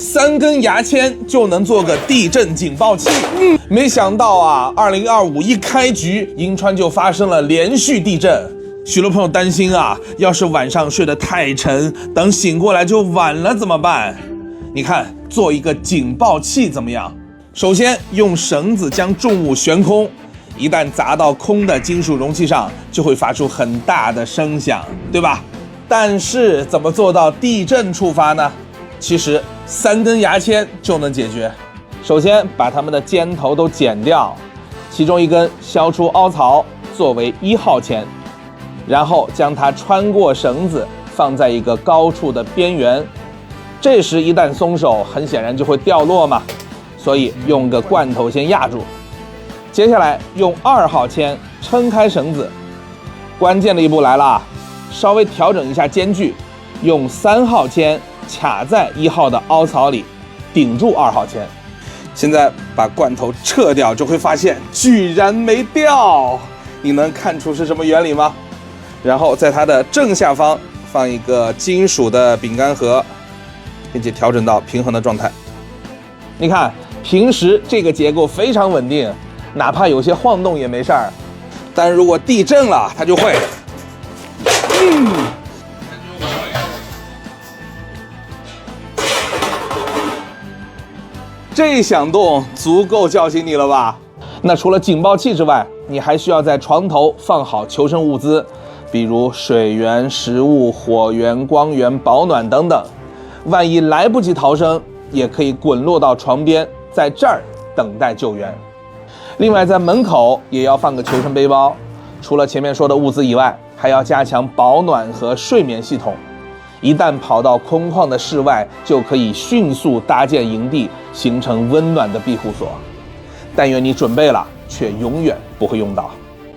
3根牙签就能做个地震警报器。没想到啊，2025一开局，银川就发生了连续地震。许多朋友担心啊，要是晚上睡得太沉，等醒过来就晚了怎么办？你看，做一个警报器怎么样？首先用绳子将重物悬空，一旦砸到空的金属容器上，就会发出很大的声响，对吧？但是怎么做到地震触发呢？其实3根牙签就能解决。首先把它们的尖头都剪掉，其中一根削出凹槽作为1号签，然后将它穿过绳子放在一个高处的边缘。这时一旦松手，很显然就会掉落嘛，所以用个罐头先压住。接下来用2号签撑开绳子，关键的一步来了，稍微调整一下间距，用3号签卡在1号的凹槽里，顶住2号签。现在把罐头撤掉，就会发现居然没掉。你能看出是什么原理吗？然后在它的正下方放一个金属的饼干盒，并且调整到平衡的状态。你看，平时这个结构非常稳定，哪怕有些晃动也没事儿，但如果地震了，它就会。这响动足够叫醒你了吧？那除了警报器之外，你还需要在床头放好求生物资，比如水源、食物、火源、光源、保暖等等。万一来不及逃生，也可以滚落到床边，在这儿等待救援。另外，在门口也要放个求生背包。除了前面说的物资以外，还要加强保暖和睡眠系统。一旦跑到空旷的室外，就可以迅速搭建营地，形成温暖的庇护所。但愿你准备了，却永远不会用到。